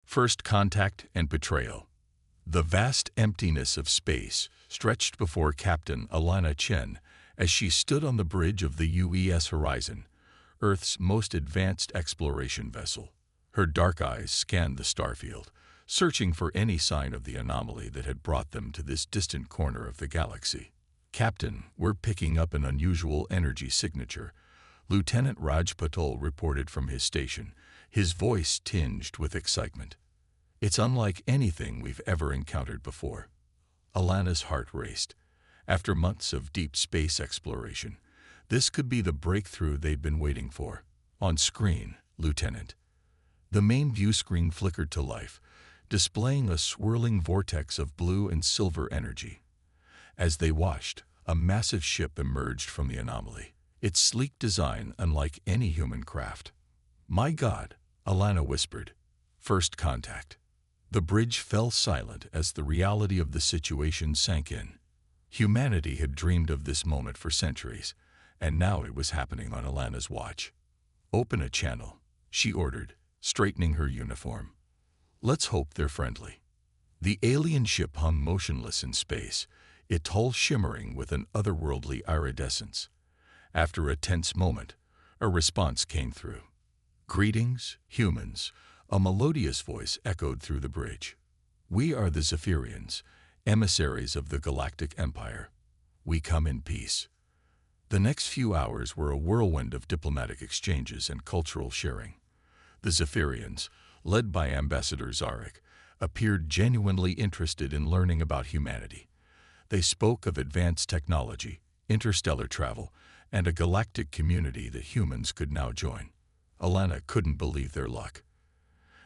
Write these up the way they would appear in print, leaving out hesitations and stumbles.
First contact and betrayal. The vast emptiness of space stretched before Captain Alana Chen as she stood on the bridge of the UES Horizon, Earth's most advanced exploration vessel. Her dark eyes scanned the starfield, searching for any sign of the anomaly that had brought them to this distant corner of the galaxy. "Captain, we're picking up an unusual energy signature," Lieutenant Raj Patel reported from his station, his voice tinged with excitement. "It's unlike anything we've ever encountered before." Alana's heart raced. After months of deep space exploration, this could be the breakthrough they'd been waiting for. On screen, Lieutenant. The main view screen flickered to life, displaying a swirling vortex of blue and silver energy. As they watched, a massive ship emerged from the anomaly, its sleek design unlike any human craft. "My God," Alana whispered. First contact. The bridge fell silent as the reality of the situation sank in. Humanity had dreamed of this moment for centuries, and now it was happening on Alana's watch. "Open a channel," she ordered, straightening her uniform. "Let's hope they're friendly." The alien ship hung motionless in space, its hull shimmering with an otherworldly iridescence. After a tense moment, a response came through. "Greetings, humans," a melodious voice echoed through the bridge. "We are the Zephyrians, emissaries of the Galactic Empire. We come in peace." The next few hours were a whirlwind of diplomatic exchanges and cultural sharing. The Zephyrians, led by Ambassador Zarek, appeared genuinely interested in learning about humanity. They spoke of advanced technology, interstellar travel, and a galactic community that humans could now join. Alana couldn't believe their luck.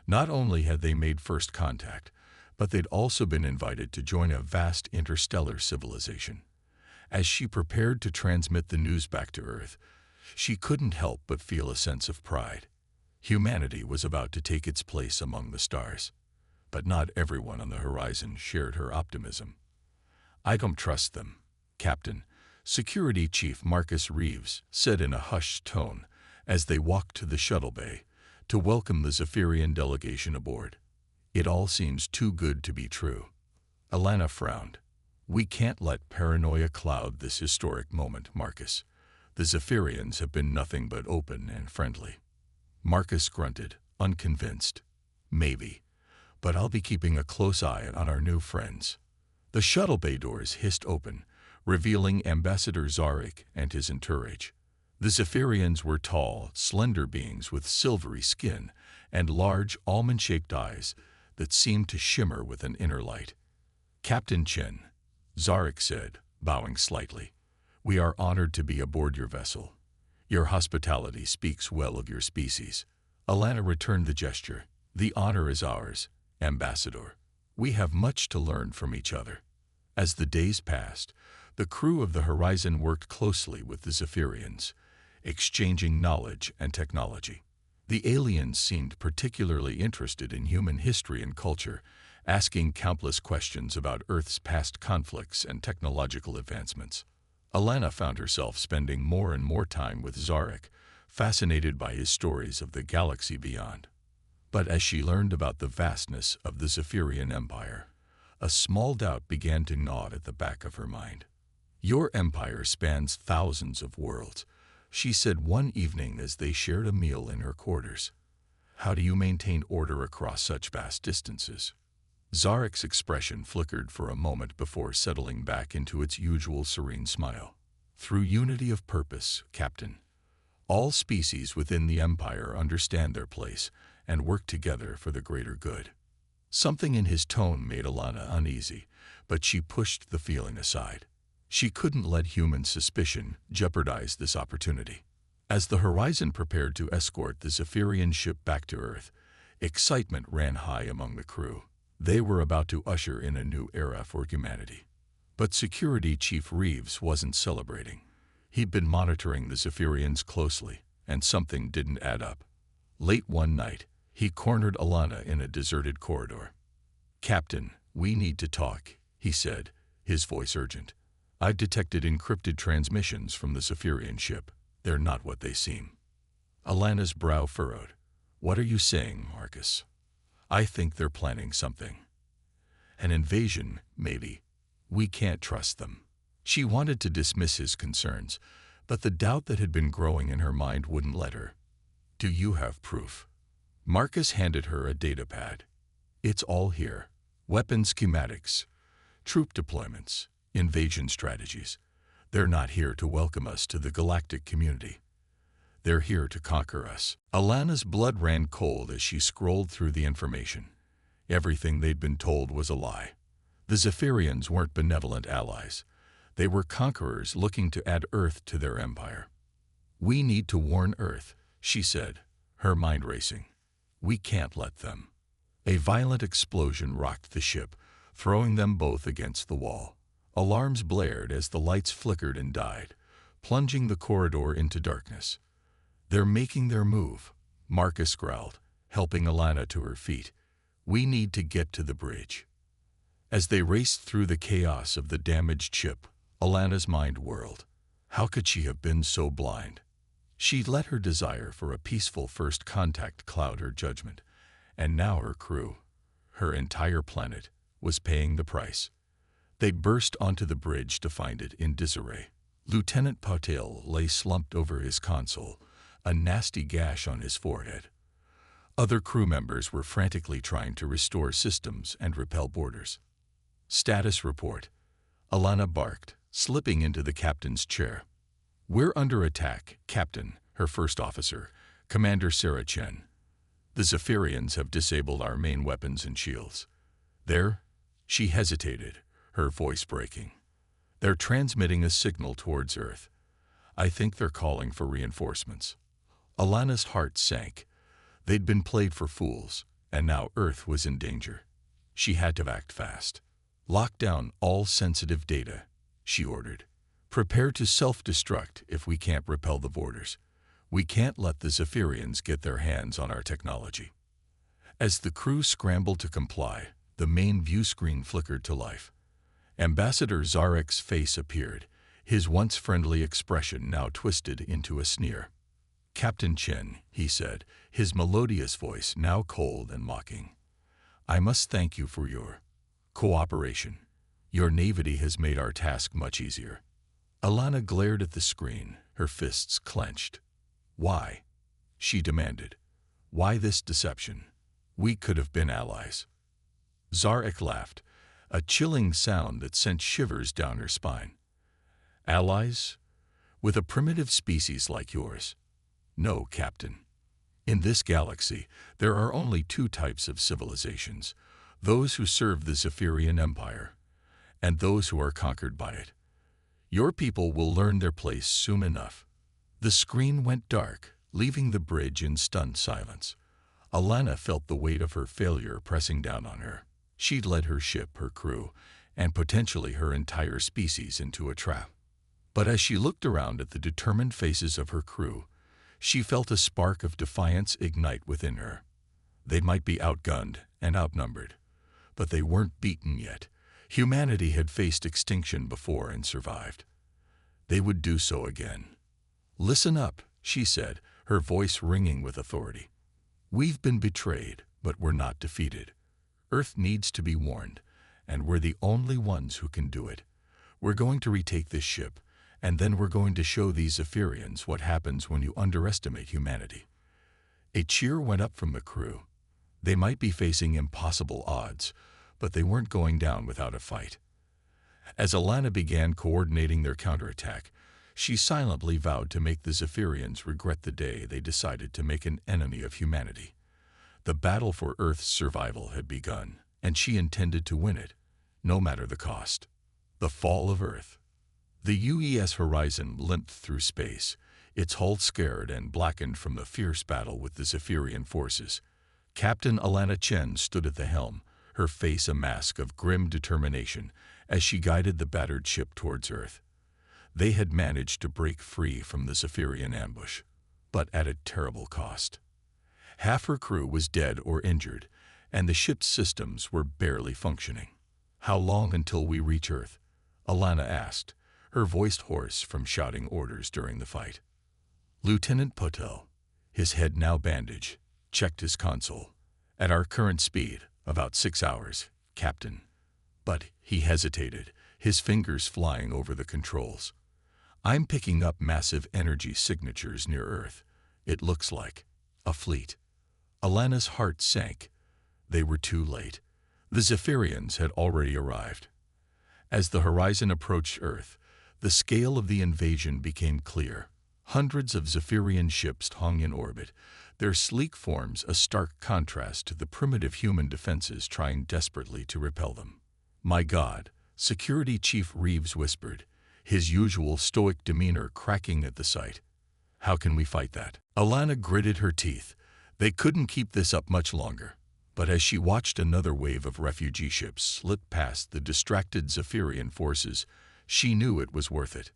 Not only had they made first contact, but they'd also been invited to join a vast interstellar civilization. As she prepared to transmit the news back to Earth, she couldn't help but feel a sense of pride. Humanity was about to take its place among the stars. But not everyone on the horizon shared her optimism. "I don't trust them, Captain," Security Chief Marcus Reeves said in a hushed tone as they walked to the shuttle bay to welcome the Zephyrian delegation aboard. "It all seems too good to be true." Alana frowned. "We can't let paranoia cloud this historic moment, Marcus. The Zephyrians have been nothing but open and friendly." Marcus grunted, unconvinced. "Maybe, but I'll be keeping a close eye on our new friends." The shuttle bay doors hissed open, revealing Ambassador Zarek and his entourage. The Zephyrians were tall, slender beings with silvery skin and large, almond-shaped eyes that seemed to shimmer with an inner light. "Captain Chen," Zarek said, bowing slightly, "we are honored to be aboard your vessel. Your hospitality speaks well of your species." Alana returned the gesture. "The honor is ours, Ambassador. We have much to learn from each other." As the days passed, the crew of the Horizon worked closely with the Zephyrians, exchanging knowledge and technology. The aliens seemed particularly interested in human history and culture, asking countless questions about Earth's past conflicts and technological advancements. Alana found herself spending more and more time with Zarek, fascinated by his stories of the galaxy beyond. But as she learned about the vastness of the Zephyrian Empire, a small doubt began to gnaw at the back of her mind. "Your empire spans thousands of worlds," she said one evening as they shared a meal in her quarters. "How do you maintain order across such vast distances?" Zarek's expression flickered for a moment before settling back into its usual serene smile. "Through unity of purpose, Captain. All species within the Empire understand their place and work together for the greater good." Something in his tone made Alana uneasy, but she pushed the feeling aside. She couldn't let human suspicion jeopardize this opportunity. As the Horizon prepared to escort the Zephyrian ship back to Earth, excitement ran high among the crew. They were about to usher in a new era for humanity. But Security Chief Reeves wasn't celebrating. He'd been monitoring the Zephyrians closely, and something didn't add up. Late one night, he cornered Alana in a deserted corridor. "Captain, we need to talk," he said, his voice urgent. "I've detected encrypted transmissions from the Zephyrian ship. They're not what they seem." Alana's brow furrowed. "What are you saying, Marcus?" I think they're planning something. An invasion, maybe. We can't trust them." She wanted to dismiss his concerns, but the doubt that had been growing in her mind wouldn't let her. "Do you have proof?" Marcus handed her a datapad. "It's all here. Weapon schematics, troop deployments, invasion strategies. They're not here to welcome us to the galactic community. They're here to conquer us." Alana's blood ran cold as she scrolled through the information. Everything they'd been told was a lie. The Zephyrians weren't benevolent allies. They were conquerors looking to add Earth to their empire. "We need to warn Earth," she said, her mind racing. "We can't let them." A violent explosion rocked the ship, throwing them both against the wall. Alarms blared as the lights flickered and died, plunging the corridor into darkness. "They're making their move," Marcus growled, helping Alana to her feet. "We need to get to the bridge." As they raced through the chaos of the damaged ship, Alana's mind whirled. How could she have been so blind? She'd let her desire for a peaceful first contact cloud her judgment, and now her crew, her entire planet, was paying the price. They burst onto the bridge to find it in disarray. Lieutenant Patel lay slumped over his console, a nasty gash on his forehead. Other crew members were frantically trying to restore systems and repel boarders. "Status report," Alana barked, slipping into the captain's chair. "We're under attack, Captain," her first officer, Commander Sarah Chen. "The Zephyrians have disabled our main weapons and shields. She hesitated, her voice breaking. "They're transmitting a signal towards Earth. I think they're calling for reinforcements." Alana's heart sank. They'd been played for fools, and now Earth was in danger. She had to act fast. "Lock down all sensitive data," she ordered. "Prepare to self-destruct if we can't repel the boarders. We can't let the Zephyrians get their hands on our technology." As the crew scrambled to comply, the main view screen flickered to life. Ambassador Zarek's face appeared, his once friendly expression now twisted into a sneer. "Captain Chen," he said, his melodious voice now cold and mocking. "I must thank you for your cooperation. Your naivety has made our task much easier." Alana glared at the screen, her fists clenched. "Why?" she demanded. "Why this deception? We could have been allies." Zarek laughed, a chilling sound that sent shivers down her spine. "Allies? With a primitive species like yours? No, Captain. In this galaxy, there are only two types of civilizations: those who serve the Zephyrian Empire, and those who are conquered by it. Your people will learn their place soon enough." The screen went dark, leaving the bridge in stunned silence. Alana felt the weight of her failure pressing down on her. She'd led her ship, her crew, and potentially her entire species into a trap. But as she looked around at the determined faces of her crew, she felt a spark of defiance ignite within her. They might be outgunned and outnumbered, but they weren't beaten yet. Humanity had faced extinction before and survived. They would do so again. "Listen up," she said, her voice ringing with authority. "We've been betrayed, but we're not defeated. Earth needs to be warned, and we're the only ones who can do it. We're going to retake this ship, and then we're going to show these Zephyrians what happens when you underestimate humanity." A cheer went up from the crew. They might be facing impossible odds, but they weren't going down without a fight. As Alana began coordinating their counterattack, she silently vowed to make the Zephyrians regret the day they decided to make an enemy of humanity. The battle for Earth's survival had begun, and she intended to win it, no matter the cost. The fall of Earth. The UES horizon limped through space, its hull scarred and blackened from the fierce battle with the Zephyrian forces. Captain Alana Chen stood at the helm, her face a mask of grim determination as she guided the battered ship towards Earth. They had managed to break free from the Zephyrian ambush, but at a terrible cost. Half her crew was dead or injured, and the ship's systems were barely functioning. "How long until we reach Earth?" Alana asked, her voice hoarse from shouting orders during the fight. Lieutenant Patel, his head now bandaged, checked his console. At our current speed, about 6 hours, Captain. But he hesitated, his fingers flying over the controls. I'm picking up massive energy signatures near Earth. It looks like a fleet. Alana's heart sank. They were too late. The Zephyrians had already arrived. As the horizon approached Earth, the scale of the invasion became clear. Hundreds of Zephyrian ships hung in orbit, their sleek forms a stark contrast to the primitive human defenses trying desperately to repel them. "My God," Security Chief Reeves whispered, his usual stoic demeanor cracking at the sight. "How can we fight that?" Alana gritted her teeth. They couldn't keep this up much longer. But as she watched another wave of refugee ships slip past the distracted Zephyrian forces, she knew it was worth it.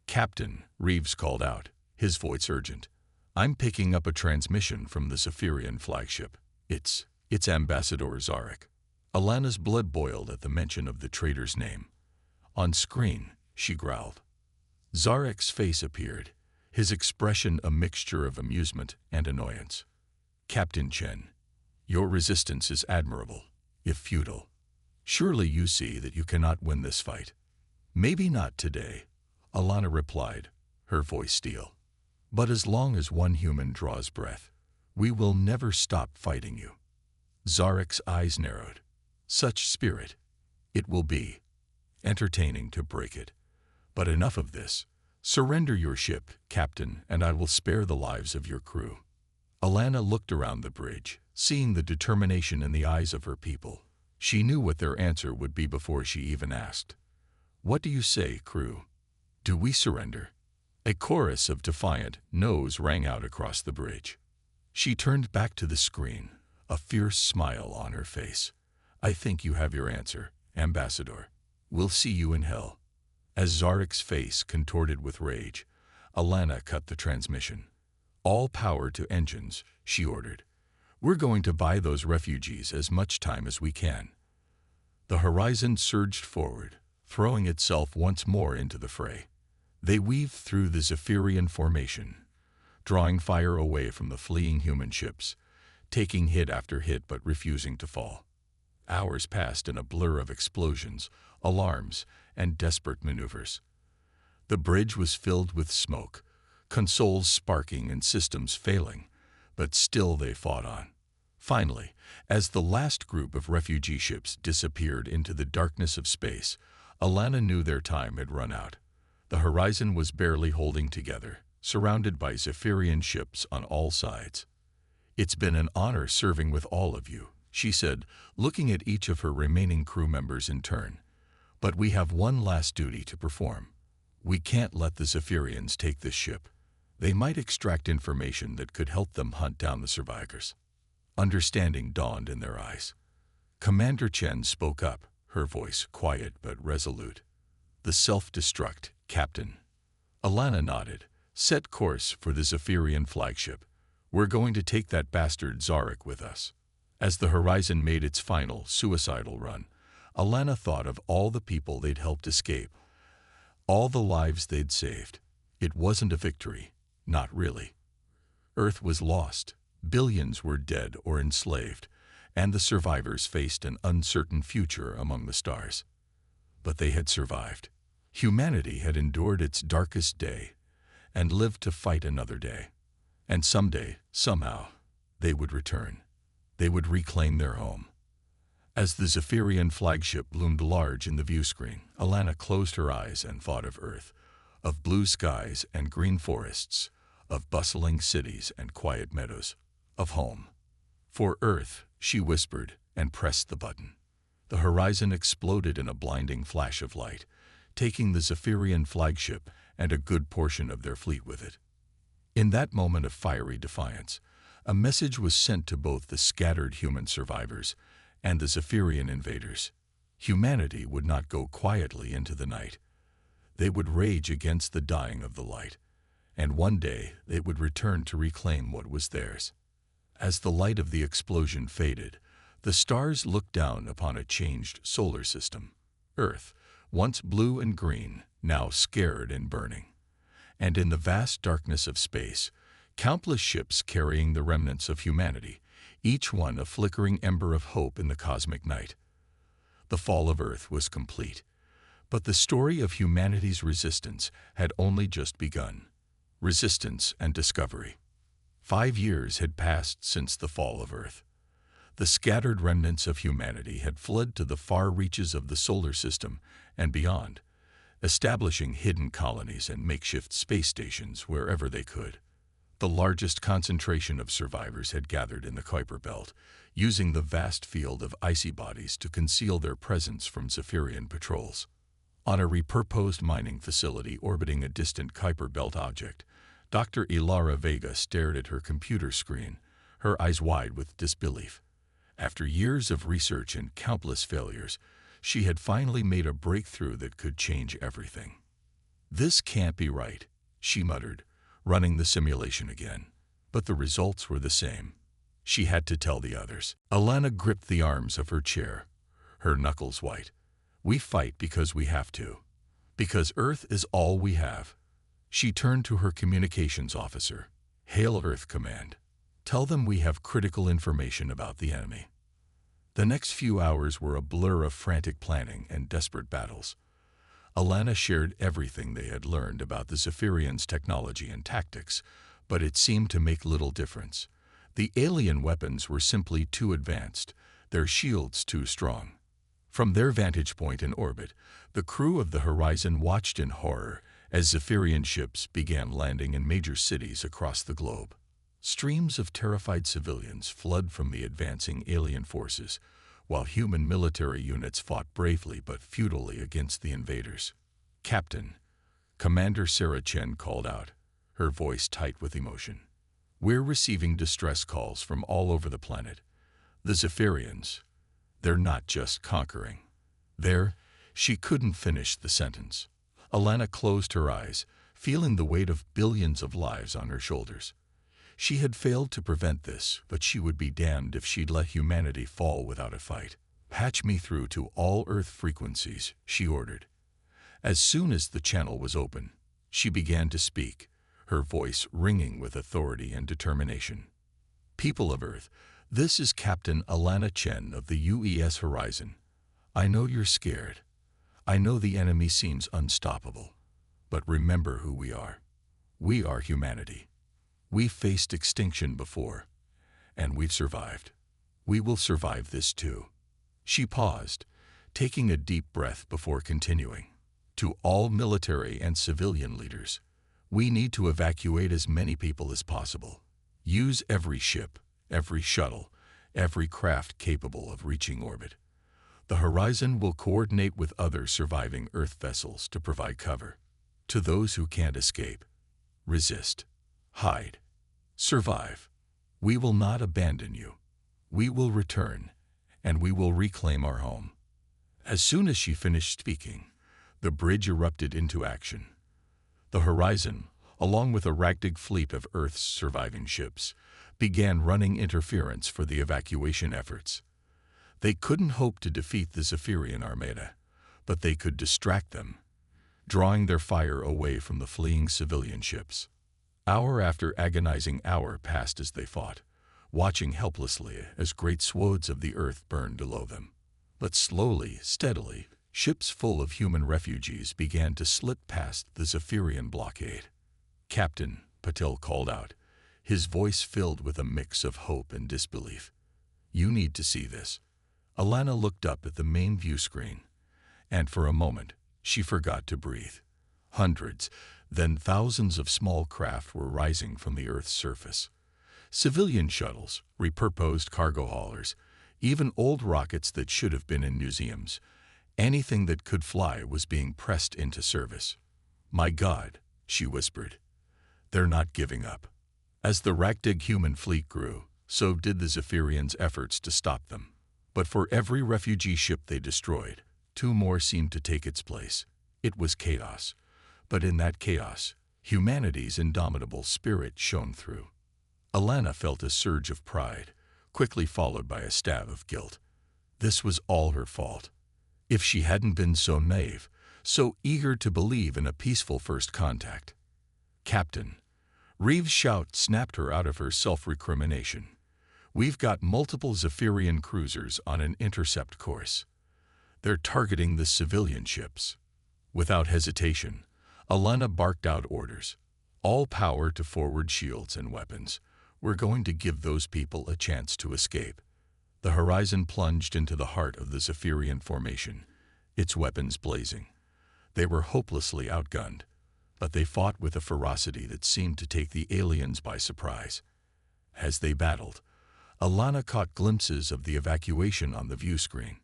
"Captain," Reeves called out, his voice urgent. "I'm picking up a transmission from the Zephyrian flagship. It's Ambassador Zarek." Alana's blood boiled at the mention of the traitor's name. "On screen," she growled. Zarek's face appeared, his expression a mixture of amusement and annoyance. "Captain Chen, your resistance is admirable, if futile. Surely you see that you cannot win this fight." "Maybe not today," Alana replied, her voice steel. "But as long as one human draws breath, we will never stop fighting you." Zarek's eyes narrowed. "Such spirit. It will be entertaining to break it. But enough of this. Surrender your ship, Captain, and I will spare the lives of your crew." Alana looked around the bridge, seeing the determination in the eyes of her people. She knew what their answer would be before she even asked. "What do you say, crew? Do we surrender?" A chorus of defiant no's rang out across the bridge. She turned back to the screen, a fierce smile on her face. "I think you have your answer, Ambassador. We'll see you in hell." As Zarek's face contorted with rage, Alana cut the transmission. "All power to engines," she ordered. "We're going to buy those refugees as much time as we can." The horizon surged forward, throwing itself once more into the fray. They weaved through the Zephyrian formation, drawing fire away from the fleeing human ships, taking hit after hit but refusing to fall. Hours passed in a blur of explosions, alarms, and desperate maneuvers. The bridge was filled with smoke, consoles sparking and systems failing, but still they fought on. Finally, as the last group of refugee ships disappeared into the darkness of space, Alana knew their time had run out. The horizon was barely holding together, surrounded by Zephyrian ships on all sides. "It's been an honor serving with all of you," she said, looking at each of her remaining crew members in turn. "But we have one last duty to perform. We can't let the Zephyrians take this ship. They might extract information that could help them hunt down the survivors." Understanding dawned in their eyes. Commander Chen spoke up, her voice quiet but resolute. "The self-destruct, Captain." Alana nodded. "Set course for the Zephyrian flagship. We're going to take that bastard Zarek with us." As the horizon made its final, suicidal run, Alana thought of all the people they'd helped escape, all the lives they'd saved. It wasn't a victory, not really. Earth was lost, billions were dead or enslaved, and the survivors faced an uncertain future among the stars. But they had survived. Humanity had endured its darkest day and lived to fight another day. And someday, somehow, they would return. They would reclaim their home. As the Zephyrian flagship loomed large in the view screen, Alana closed her eyes and thought of Earth, of blue skies and green forests, of bustling cities and quiet meadows, of home. "For Earth," she whispered and pressed the button. The horizon exploded in a blinding flash of light, taking the Zephyrian flagship and a good portion of their fleet with it. In that moment of fiery defiance, a message was sent to both the scattered human survivors and the Zephyrian invaders. Humanity would not go quietly into the night. They would rage against the dying of the light, and one day they would return to reclaim what was theirs. As the light of the explosion faded, the stars looked down upon a changed solar system. Earth, once blue and green, now scared and burning. And in the vast darkness of space, countless ships carrying the remnants of humanity, each one a flickering ember of hope in the cosmic night. The fall of Earth was complete, but the story of humanity's resistance had only just begun. Resistance and discovery. 5 years had passed since the fall of Earth. The scattered remnants of humanity had fled to the far reaches of the solar system and beyond, establishing hidden colonies and makeshift space stations wherever they could. The largest concentration of survivors had gathered in the Kuiper Belt, using the vast field of icy bodies to conceal their presence from Zephyrian patrols. On a repurposed mining facility orbiting a distant Kuiper Belt object, Dr. Ilara Vega stared at her computer screen, her eyes wide with disbelief. After years of research and countless failures, she had finally made a breakthrough that could change everything. "This can't be right," she muttered, running the simulation again. But the results were the same. She had to tell the others. Alana gripped the arms of her chair, her knuckles white. "We fight because we have to. Because Earth is all we have." She turned to her communications officer. "Hail Earth Command. Tell them we have critical information about the enemy." The next few hours were a blur of frantic planning and desperate battles. Alana shared everything they had learned about the Zephyrians' technology and tactics, but it seemed to make little difference. The alien weapons were simply too advanced, their shields too strong. From their vantage point in orbit, the crew of the Horizon watched in horror as Zephyrian ships began landing in major cities across the globe. Streams of terrified civilians flooded from the advancing alien forces, while human military units fought bravely but futilely against the invaders. "Captain," Commander Sarah Chen called out, her voice tight with emotion. "We're receiving distress calls from all over the planet. The Zephyrians, they're not just conquering. She couldn't finish the sentence. Alana closed her eyes, feeling the weight of billions of lives on her shoulders. She had failed to prevent this, but she would be damned if she'd let humanity fall without a fight. "Patch me through to all Earth frequencies," she ordered. As soon as the channel was open, she began to speak, her voice ringing with authority and determination. "People of Earth, this is Captain Alana Chen of the UES Horizon. I know you're scared. I know the enemy seems unstoppable. But remember who we are. We are humanity. We faced extinction before, and we've survived. We will survive this too." She paused, taking a deep breath before continuing. "To all military and civilian leaders, we need to evacuate as many people as possible. Use every ship, every shuttle, every craft capable of reaching orbit. The Horizon will coordinate with other surviving Earth vessels to provide cover. To those who can't escape, resist. Hide. Survive. We will not abandon you. We will return, and we will reclaim our home." As soon as she finished speaking, the bridge erupted into action. The Horizon, along with a ragtag fleet of Earth's surviving ships, began running interference for the evacuation efforts. They couldn't hope to defeat the Zephyrian armada, but they could distract them, drawing their fire away from the fleeing civilian ships. Hour after agonizing hour passed as they fought, watching helplessly as great swathes of the earth burned below them. But slowly, steadily, ships full of human refugees began to slip past the Zephyrian blockade. "Captain," Patel called out, his voice filled with a mix of hope and disbelief. "You need to see this." Alana looked up at the main view screen, and for a moment, she forgot to breathe. Hundreds, then thousands of small craft were rising from the Earth's surface. Civilian shuttles, repurposed cargo haulers, even old rockets that should have been in museums. Anything that could fly was being pressed into service. "My God," she whispered. "They're not giving up." As the ragtag human fleet grew, so did the Zephyrians' efforts to stop them. But for every refugee ship they destroyed, 2 more seemed to take its place. It was chaos. But in that chaos, humanity's indomitable spirit shone through. Alana felt a surge of pride, quickly followed by a stab of guilt. This was all her fault. If she hadn't been so naive, so eager to believe in a peaceful first contact. "Captain," Reeves' shout snapped her out of her self-recrimination. We've got multiple Zephyrian cruisers on an intercept course. They're targeting the civilian ships. Without hesitation, Alana barked out orders. All power to forward shields and weapons. We're going to give those people a chance to escape. The Horizon plunged into the heart of the Zephyrian formation, its weapons blazing. They were hopelessly outgunned, but they fought with a ferocity that seemed to take the aliens by surprise. As they battled, Alana caught glimpses of the evacuation on the view screen.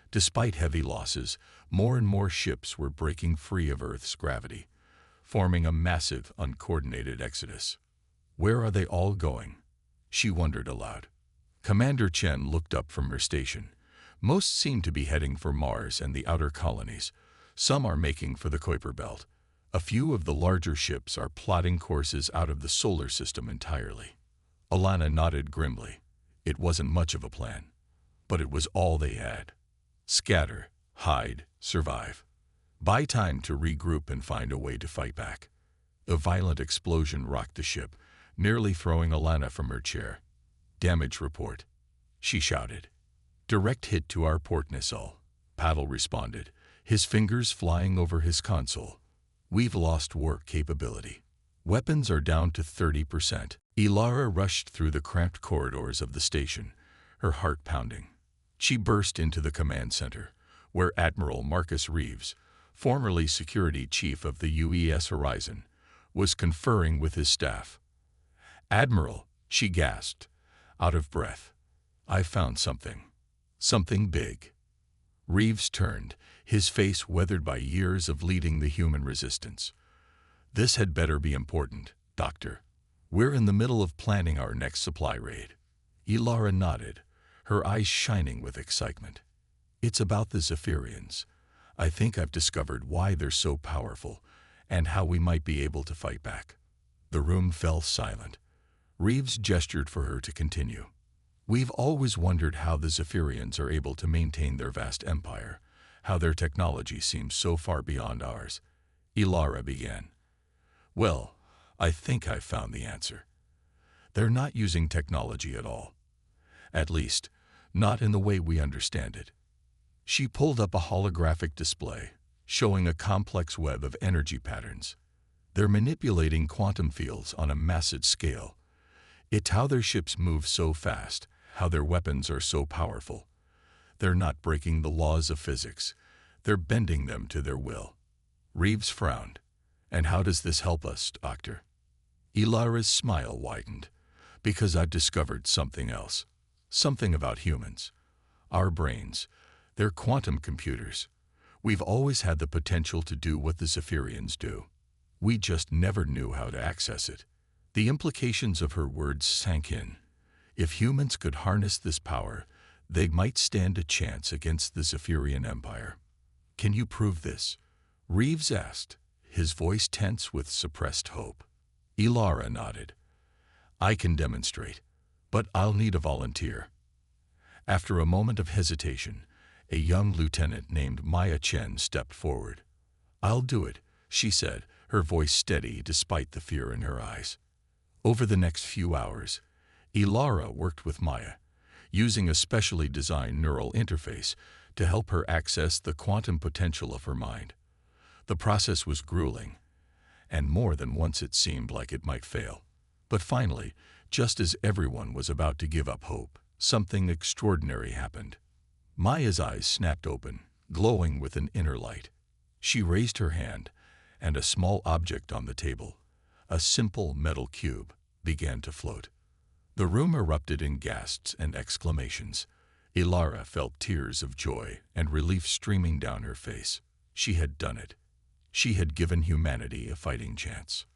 Despite heavy losses, more and more ships were breaking free of Earth's gravity, forming a massive, uncoordinated exodus. Where are they all going? She wondered aloud. Commander Chen looked up from her station. Most seem to be heading for Mars and the outer colonies. Some are making for the Kuiper Belt. A few of the larger ships are plotting courses out of the solar system entirely. Alana nodded grimly. It wasn't much of a plan, but it was all they had. Scatter, hide, survive. Buy time to regroup and find a way to fight back. A violent explosion rocked the ship, nearly throwing Alana from her chair. Damage report, she shouted. Direct hit to our port nacelle. Paddle responded, his fingers flying over his console. We've lost warp capability. Weapons are down to 30%. Ilara rushed through the cramped corridors of the station, her heart pounding. She burst into the command center, where Admiral Marcus Reeves, formerly security chief of the UES Horizon, was conferring with his staff. Admiral, she gasped, out of breath. I found something. Something big. Reeves turned, his face weathered by years of leading the human resistance. This had better be important, Doctor. We're in the middle of planning our next supply raid. Ilara nodded, her eyes shining with excitement. It's about the Zephyrians. I think I've discovered why they're so powerful and how we might be able to fight back. The room fell silent. Reeves gestured for her to continue. We've always wondered how the Zephyrians are able to maintain their vast empire, how their technology seems so far beyond ours. Ilara began. Well, I think I've found the answer. They're not using technology at all. At least, not in the way we understand it. She pulled up a holographic display, showing a complex web of energy patterns. They're manipulating quantum fields on a massive scale. It's how their ships move so fast, how their weapons are so powerful. They're not breaking the laws of physics. They're bending them to their will. Reeves frowned. And how does this help us, Doctor? Ilara's smile widened. Because I've discovered something else. Something about humans. Our brains. They're quantum computers. We've always had the potential to do what the Zephyrians do. We just never knew how to access it. The implications of her words sank in. If humans could harness this power, they might stand a chance against the Zephyrian Empire. Can you prove this? Reeves asked, his voice tense with suppressed hope. Ilara nodded. I can demonstrate, but I'll need a volunteer. After a moment of hesitation, a young lieutenant named Maya Chen stepped forward. I'll do it, she said, her voice steady despite the fear in her eyes. Over the next few hours, Ilara worked with Maya, using a specially designed neural interface to help her access the quantum potential of her mind. The process was grueling, and more than once it seemed like it might fail. But finally, just as everyone was about to give up hope, something extraordinary happened. Maya's eyes snapped open, glowing with an inner light. She raised her hand, and a small object on the table, a simple metal cube, began to float. The room erupted in gasps and exclamations. Ilara felt tears of joy and relief streaming down her face. She had done it. She had given humanity a fighting chance.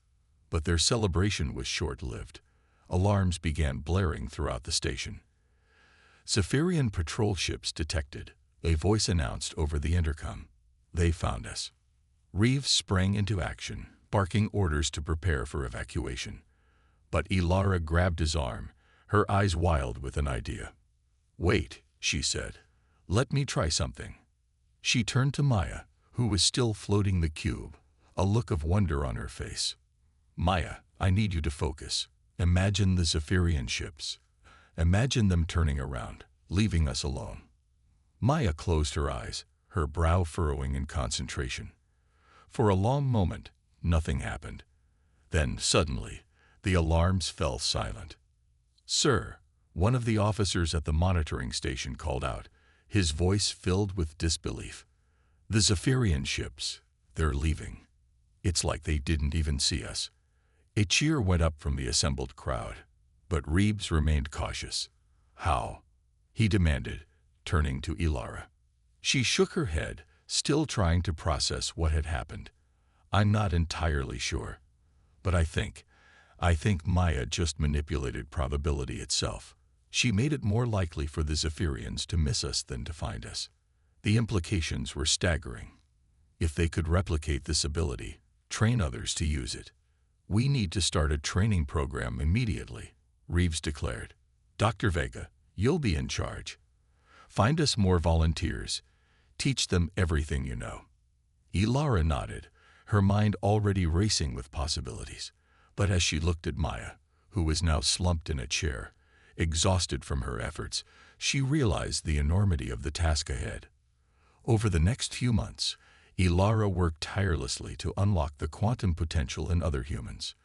But their celebration was short-lived. Alarms began blaring throughout the station. Zephyrian patrol ships detected, a voice announced over the intercom. They found us. Reeves sprang into action, barking orders to prepare for evacuation. But Ilara grabbed his arm, her eyes wild with an idea. Wait, she said. Let me try something. She turned to Maya, who was still floating the cube, a look of wonder on her face. Maya, I need you to focus. Imagine the Zephyrian ships. Imagine them turning around, leaving us alone. Maya closed her eyes, her brow furrowing in concentration. For a long moment, nothing happened. Then, suddenly, the alarms fell silent. "Sir," one of the officers at the monitoring station called out, his voice filled with disbelief. "The Zephyrian ships, they're leaving. It's like they didn't even see us." A cheer went up from the assembled crowd, but Reeves remained cautious. "How?" he demanded, turning to Ilara. She shook her head, still trying to process what had happened. "I'm not entirely sure, but I think Maya just manipulated probability itself. She made it more likely for the Zephyrians to miss us than to find us." The implications were staggering. If they could replicate this ability, train others to use it. "We need to start a training program immediately," Reeves declared. "Dr. Vega, you'll be in charge. Find us more volunteers. Teach them everything you know." Ilara nodded, her mind already racing with possibilities. But as she looked at Maya, who was now slumped in a chair, exhausted from her efforts, she realized the enormity of the task ahead. Over the next few months, Ilara worked tirelessly to unlock the quantum potential in other humans.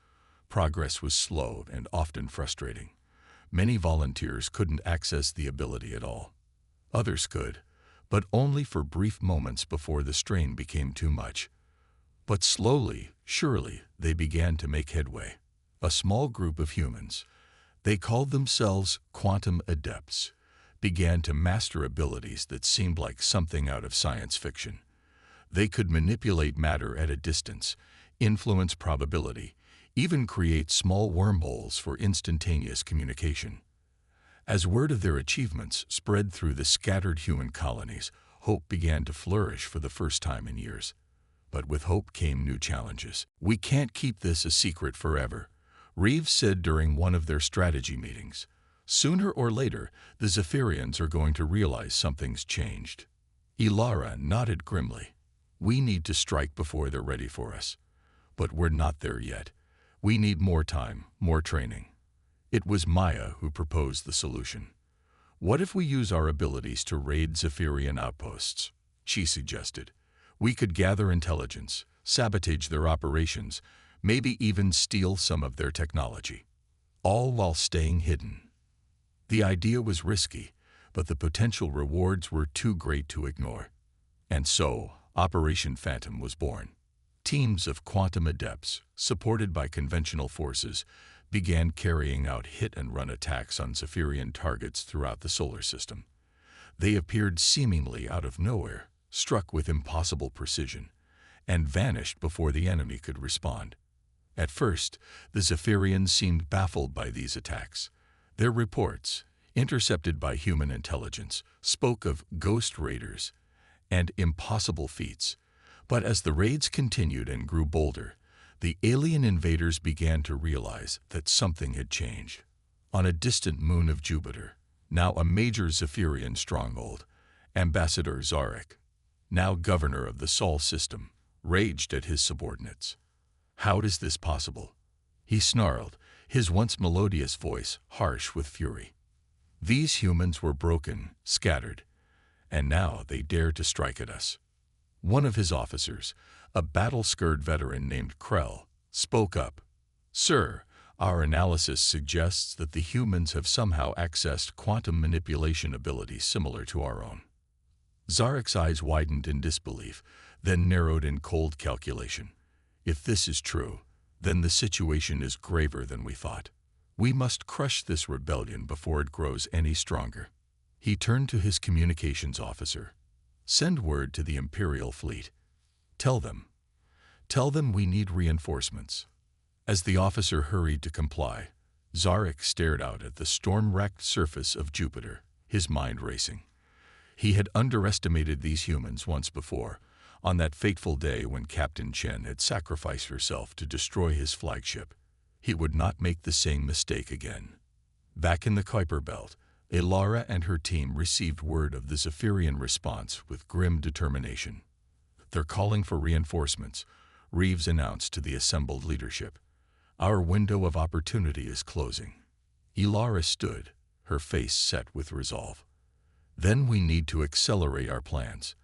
Progress was slow and often frustrating. Many volunteers couldn't access the ability at all. Others could, but only for brief moments before the strain became too much. But slowly, surely, they began to make headway. A small group of humans, they called themselves quantum adepts, began to master abilities that seemed like something out of science fiction. They could manipulate matter at a distance, influence probability, even create small wormholes for instantaneous communication. As word of their achievements spread through the scattered human colonies, hope began to flourish for the first time in years. But with hope came new challenges. "We can't keep this a secret forever," Reeves said during one of their strategy meetings. "Sooner or later, the Zephyrians are going to realize something's changed." Ilara nodded grimly. "We need to strike before they're ready for us. But we're not there yet. We need more time, more training." It was Maya who proposed the solution. "What if we use our abilities to raid Zephyrian outposts?" she suggested. "We could gather intelligence, sabotage their operations, maybe even steal some of their technology, all while staying hidden." The idea was risky, but the potential rewards were too great to ignore. And so, Operation Phantom was born. Teams of quantum adepts, supported by conventional forces, began carrying out hit-and-run attacks on Zephyrian targets throughout the solar system. They appeared seemingly out of nowhere, struck with impossible precision, and vanished before the enemy could respond. At first, the Zephyrians seemed baffled by these attacks. Their reports, intercepted by human intelligence, spoke of ghost raiders and impossible feats. But as the raids continued and grew bolder, the alien invaders began to realize that something had changed. On a distant moon of Jupiter, now a major Zephyrian stronghold, Ambassador Zarek, now governor of the Sol system, raged at his subordinates. "How is this possible?" he snarled, his once melodious voice harsh with fury. "These humans were broken, scattered, and now they dare to strike at us." One of his officers, a battle-scarred veteran named Krell, spoke up. "Sir, our analysis suggests that the humans have somehow accessed quantum manipulation abilities similar to our own." Zarek's eyes widened in disbelief, then narrowed in cold calculation. "If this is true, then the situation is graver than we thought. We must crush this rebellion before it grows any stronger." He turned to his communications officer. "Send word to the Imperial fleet. Tell them we need reinforcements." As the officer hurried to comply, Zarek stared out at the storm-racked surface of Jupiter, his mind racing. He had underestimated these humans once before, on that fateful day when Captain Chen had sacrificed herself to destroy his flagship. He would not make the same mistake again. Back in the Kuiper Belt, Ilara and her team received word of the Zephyrian response with grim determination. "They're calling for reinforcements," Reeves announced to the assembled leadership. "Our window of opportunity is closing." Ilara stood, her face set with resolve. "Then we need to accelerate our plans.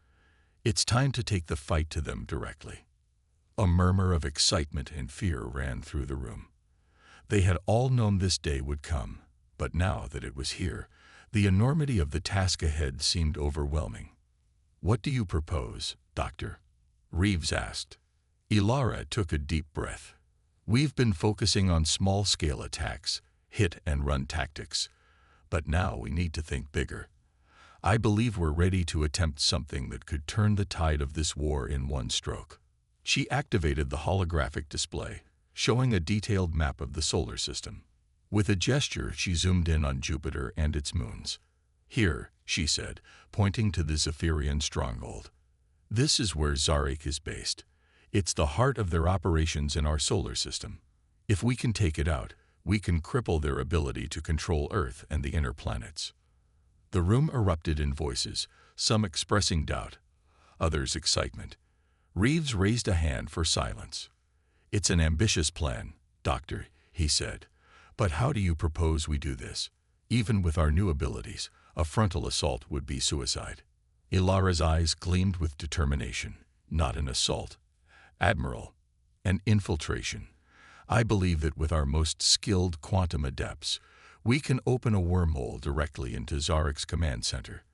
It's time to take the fight to them directly." A murmur of excitement and fear ran through the room. They had all known this day would come, but now that it was here, the enormity of the task ahead seemed overwhelming. "What do you propose, Doctor?" Reeves asked. Ilara took a deep breath. "We've been focusing on small-scale attacks, hit-and-run tactics, but now we need to think bigger. I believe we're ready to attempt something that could turn the tide of this war in one stroke." She activated the holographic display, showing a detailed map of the solar system. With a gesture, she zoomed in on Jupiter and its moons. "Here," she said, pointing to the Zephyrian stronghold. "This is where Zarek is based. It's the heart of their operations in our solar system. If we can take it out, we can cripple their ability to control Earth and the inner planets." The room erupted in voices, some expressing doubt, others excitement. Reeves raised a hand for silence. "It's an ambitious plan, Doctor," he said. "But how do you propose we do this? Even with our new abilities, a frontal assault would be suicide." Ilara's eyes gleamed with determination. "Not an assault, Admiral. An infiltration. I believe that with our most skilled quantum adepts, we can open a wormhole directly into Zarek's command center.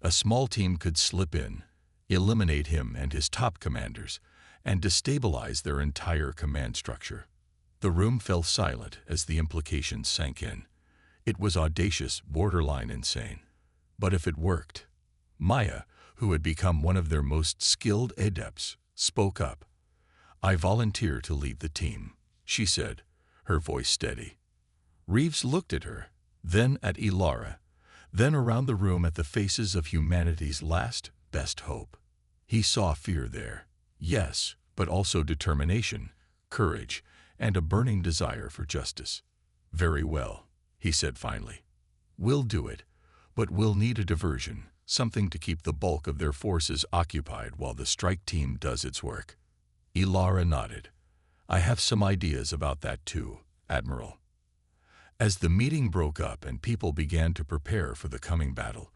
A small team could slip in, eliminate him and his top commanders, and destabilize their entire command structure." The room fell silent as the implications sank in. It was audacious, borderline insane. But if it worked? Maya, who had become one of their most skilled adepts, spoke up. "I volunteer to lead the team," she said, her voice steady. Reeves looked at her, then at Ilara, then around the room at the faces of humanity's last, best hope. He saw fear there, yes, but also determination, courage, and a burning desire for justice. "Very well," he said finally. "We'll do it, but we'll need a diversion, something to keep the bulk of their forces occupied while the strike team does its work." Ilara nodded. "I have some ideas about that too, Admiral." As the meeting broke up and people began to prepare for the coming battle,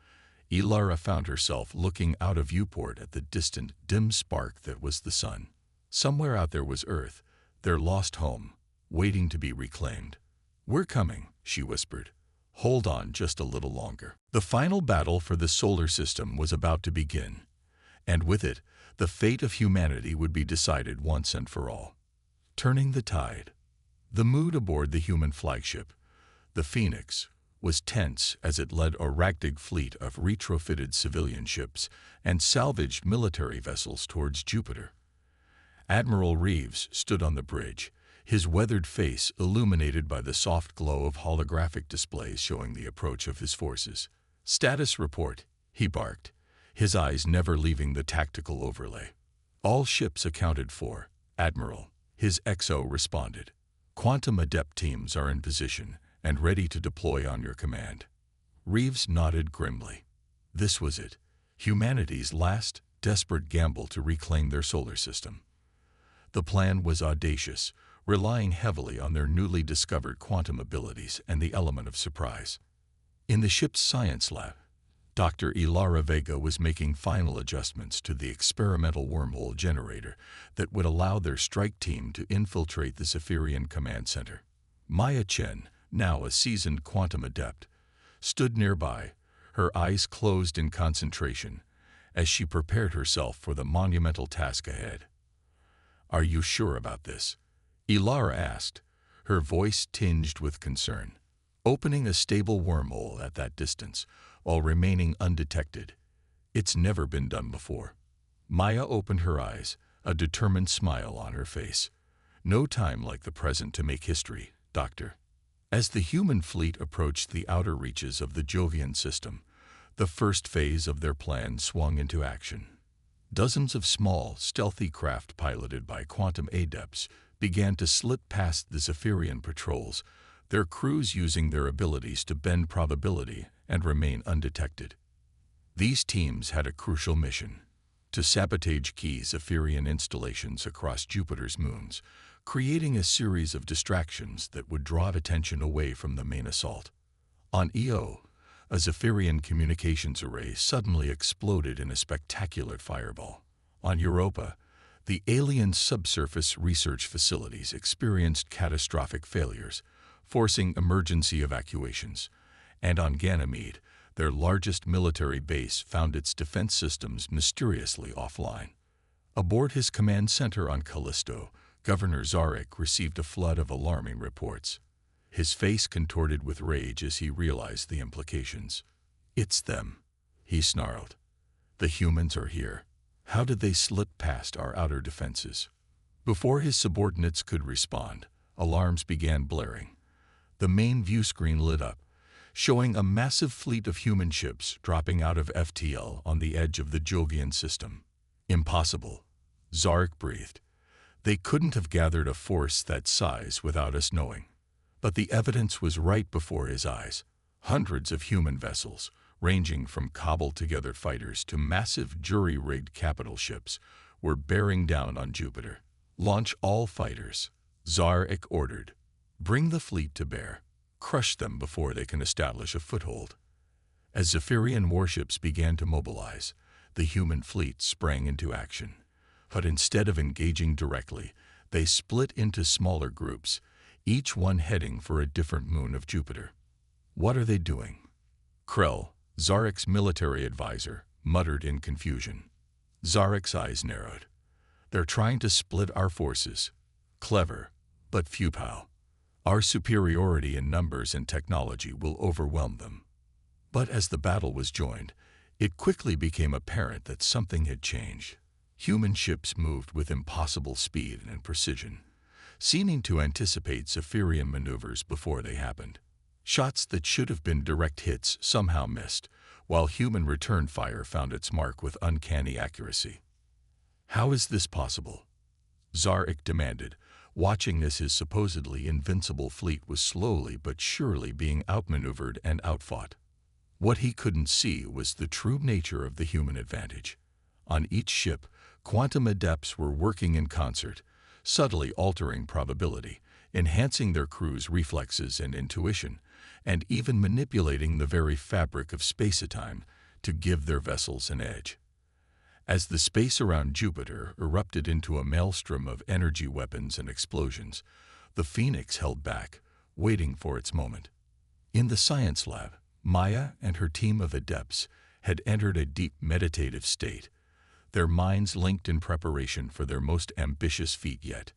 Ilara found herself looking out a viewport at the distant, dim spark that was the sun. Somewhere out there was Earth, their lost home, waiting to be reclaimed. "We're coming," she whispered. "Hold on just a little longer." The final battle for the solar system was about to begin, and with it, the fate of humanity would be decided once and for all. Turning the tide. The mood aboard the human flagship, the Phoenix, was tense as it led a Galactic fleet of retrofitted civilian ships and salvaged military vessels towards Jupiter. Admiral Reeves stood on the bridge, his weathered face illuminated by the soft glow of holographic displays showing the approach of his forces. "Status report," he barked, his eyes never leaving the tactical overlay. "All ships accounted for, Admiral," his XO responded. "Quantum adept teams are in position and ready to deploy on your command." Reeves nodded grimly. This was it, humanity's last, desperate gamble to reclaim their solar system. The plan was audacious, relying heavily on their newly discovered quantum abilities and the element of surprise. In the ship's science lab, Dr. Ilara Vega was making final adjustments to the experimental wormhole generator that would allow their strike team to infiltrate the Zephyrian command center. Maya Chen, now a seasoned quantum adept, stood nearby, her eyes closed in concentration, as she prepared herself for the monumental task ahead. "Are you sure about this?" Ilara asked, her voice tinged with concern. "Opening a stable wormhole at that distance, while remaining undetected. It's never been done before." Maya opened her eyes, a determined smile on her face. "No time like the present to make history, Doctor." As the human fleet approached the outer reaches of the Jovian system, the first phase of their plan swung into action. Dozens of small, stealthy craft piloted by quantum adepts began to slip past the Zephyrian patrols, their crews using their abilities to bend probability and remain undetected. These teams had a crucial mission: to sabotage key Zephyrian installations across Jupiter's moons, creating a series of distractions that would draw attention away from the main assault. On Io, a Zephyrian communications array suddenly exploded in a spectacular fireball. On Europa, the alien subsurface research facilities experienced catastrophic failures, forcing emergency evacuations. And on Ganymede, their largest military base found its defense systems mysteriously offline. Aboard his command center on Callisto, Governor Zarek received a flood of alarming reports. His face contorted with rage as he realized the implications. "It's them," he snarled. "The humans are here. How did they slip past our outer defenses?" Before his subordinates could respond, alarms began blaring. The main view screen lit up, showing a massive fleet of human ships dropping out of FTL on the edge of the Jovian system. "Impossible," Zarek breathed. "They couldn't have gathered a force that size without us knowing." But the evidence was right before his eyes. Hundreds of human vessels, ranging from cobbled-together fighters to massive jury-rigged capital ships, were bearing down on Jupiter. "Launch all fighters," Zarek ordered. "Bring the fleet to bear. Crush them before they can establish a foothold." As Zephyrian warships began to mobilize, the human fleet sprang into action. But instead of engaging directly, they split into smaller groups, each one heading for a different moon of Jupiter. "What are they doing?" Krell, Zarek's military advisor, muttered in confusion. Zarek's eyes narrowed. "They're trying to split our forces. Clever, but futile. Our superiority in numbers and technology will overwhelm them." But as the battle was joined, it quickly became apparent that something had changed. Human ships moved with impossible speed and precision, seeming to anticipate Zephyrian maneuvers before they happened. Shots that should have been direct hits somehow missed, while human return fire found its mark with uncanny accuracy. "How is this possible?" Zarek demanded, watching as his supposedly invincible fleet was slowly but surely being outmaneuvered and outfought. What he couldn't see was the true nature of the human advantage. On each ship, quantum adepts were working in concert, subtly altering probability, enhancing their crew's reflexes and intuition, and even manipulating the very fabric of space-time to give their vessels an edge. As the space around Jupiter erupted into a maelstrom of energy weapons and explosions, the Phoenix held back, waiting for its moment. In the science lab, Maya and her team of adepts had entered a deep meditative state, their minds linked in preparation for their most ambitious feat yet.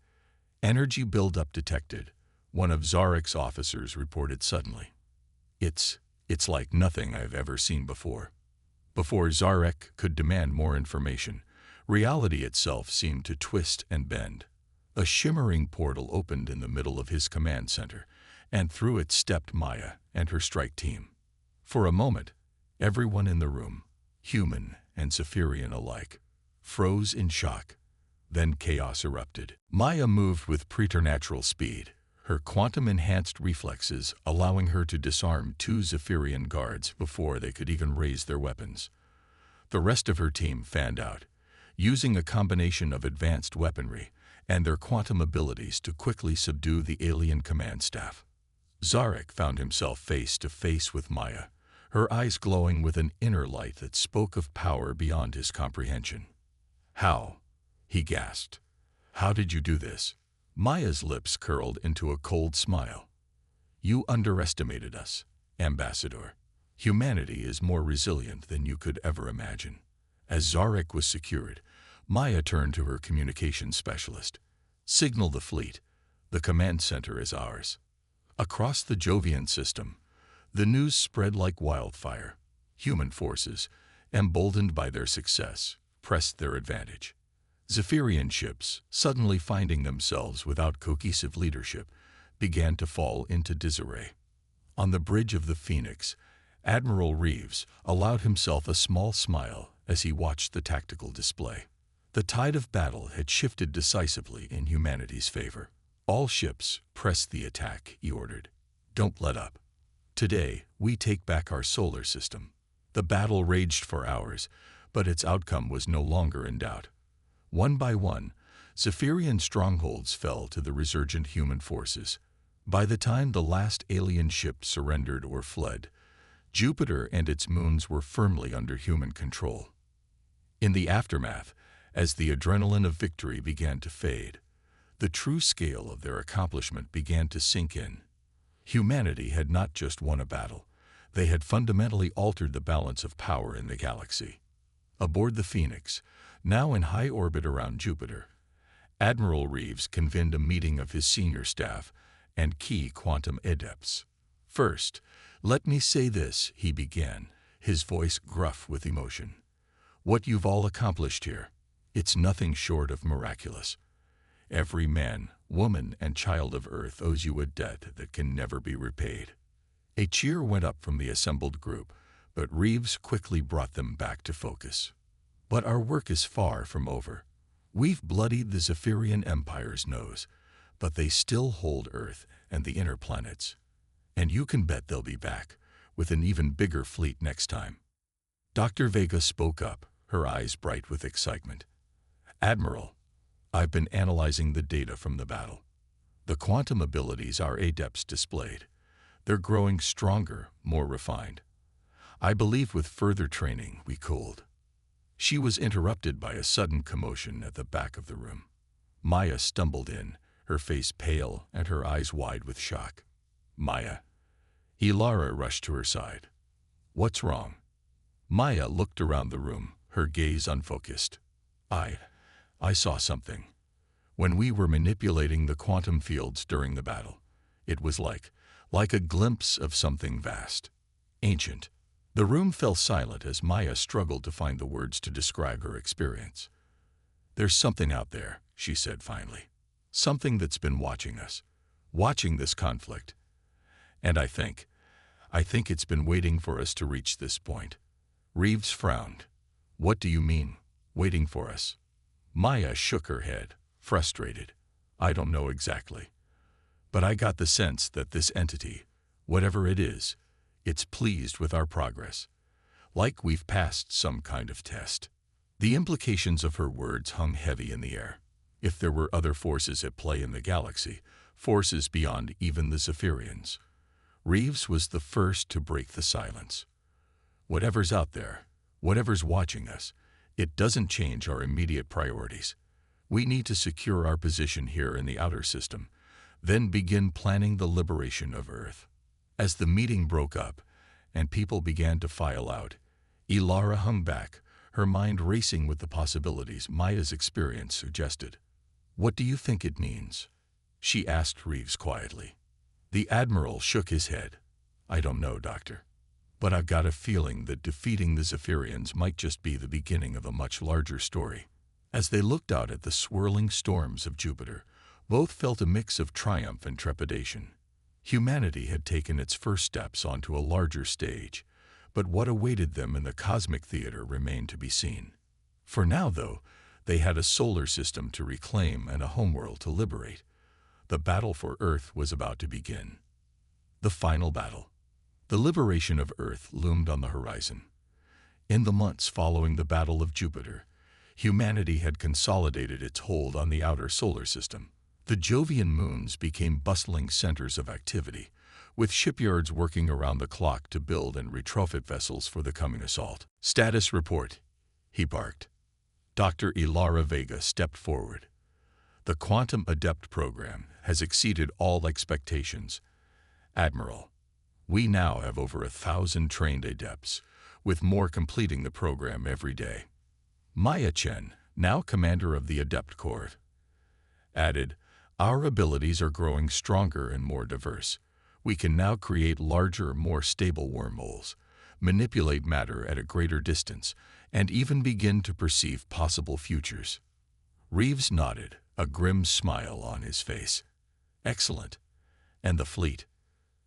"Energy buildup detected," one of Zarek's officers reported suddenly. It's like nothing I've ever seen before." Before Zarek could demand more information, reality itself seemed to twist and bend. A shimmering portal opened in the middle of his command center, and through it stepped Maya and her strike team. For a moment, everyone in the room, human and Zephyrian alike, froze in shock. Then chaos erupted. Maya moved with preternatural speed, her quantum-enhanced reflexes allowing her to disarm 2 Zephyrian guards before they could even raise their weapons. The rest of her team fanned out, using a combination of advanced weaponry and their quantum abilities to quickly subdue the alien command staff. Zarek found himself face to face with Maya, her eyes glowing with an inner light that spoke of power beyond his comprehension. "How?" he gasped. "How did you do this?" Maya's lips curled into a cold smile. "You underestimated us, Ambassador. Humanity is more resilient than you could ever imagine." As Zarek was secured, Maya turned to her communications specialist. "Signal the fleet. The command center is ours." Across the Jovian system, the news spread like wildfire. Human forces, emboldened by their success, pressed their advantage. Zephyrian ships, suddenly finding themselves without cohesive leadership, began to fall into disarray. On the bridge of the Phoenix, Admiral Reeves allowed himself a small smile as he watched the tactical display. The tide of battle had shifted decisively in humanity's favor. "All ships, press the attack," he ordered. "Don't let up. Today, we take back our solar system." The battle raged for hours, but its outcome was no longer in doubt. One by one, Zephyrian strongholds fell to the resurgent human forces. By the time the last alien ship surrendered or fled, Jupiter and its moons were firmly under human control. In the aftermath, as the adrenaline of victory began to fade, the true scale of their accomplishment began to sink in. Humanity had not just won a battle, they had fundamentally altered the balance of power in the galaxy. Aboard the Phoenix, now in high orbit around Jupiter, Admiral Reeves convened a meeting of his senior staff and key quantum adepts. "First, let me say this," he began, his voice gruff with emotion. "What you've all accomplished here, it's nothing short of miraculous. Every man, woman, and child of Earth owes you a debt that can never be repaid." A cheer went up from the assembled group, but Reeves quickly brought them back to focus. "But our work is far from over. We've bloodied the Zephyrian Empire's nose, but they still hold Earth and the inner planets. And you can bet they'll be back, with an even bigger fleet next time." Dr. Vega spoke up, her eyes bright with excitement. "Admiral, I've been analyzing the data from the battle. The quantum abilities our adepts displayed, they're growing stronger, more refined. I believe with further training we could." She was interrupted by a sudden commotion at the back of the room. Maya stumbled in, her face pale and her eyes wide with shock. "Maya." Ilara rushed to her side. "What's wrong?" Maya looked around the room, her gaze unfocused. I saw something. When we were manipulating the quantum fields during the battle, it was like a glimpse of something vast, ancient." The room fell silent as Maya struggled to find the words to describe her experience. "There's something out there," she said finally. "Something that's been watching us, watching this conflict. And I think it's been waiting for us to reach this point." Reeves frowned. "What do you mean, waiting for us?" Maya shook her head, frustrated. "I don't know exactly. But I got the sense that this entity, whatever it is, it's pleased with our progress. Like we've passed some kind of test." The implications of her words hung heavy in the air. If there were other forces at play in the galaxy, forces beyond even the Zephyrians, Reeves was the first to break the silence. "Whatever's out there, whatever's watching us, it doesn't change our immediate priorities. We need to secure our position here in the outer system, then begin planning the liberation of Earth." As the meeting broke up and people began to file out, Ilara hung back, her mind racing with the possibilities Maya's experience suggested. "What do you think it means?" she asked Reeves quietly. The Admiral shook his head. "I don't know, Doctor. But I've got a feeling that defeating the Zephyrians might just be the beginning of a much larger story." As they looked out at the swirling storms of Jupiter, both felt a mix of triumph and trepidation. Humanity had taken its first steps onto a larger stage, but what awaited them in the cosmic theater remained to be seen. For now, though, they had a solar system to reclaim and a homeworld to liberate. The battle for Earth was about to begin. The final battle. The liberation of Earth loomed on the horizon. In the months following the Battle of Jupiter, humanity had consolidated its hold on the outer solar system. The Jovian moons became bustling centers of activity, with shipyards working around the clock to build and retrofit vessels for the coming assault. "Status report," he barked. Dr. Ilara Vega stepped forward. "The Quantum Adept program has exceeded all expectations. Admiral, we now have over 1,000 trained adepts, with more completing the program every day." Maya Chen, now commander of the Adept Corps, added, "Our abilities are growing stronger and more diverse. We can now create larger, more stable wormholes, manipulate matter at a greater distance, and even begin to perceive possible futures." Reeves nodded, a grim smile on his face. "Excellent. And the fleet?"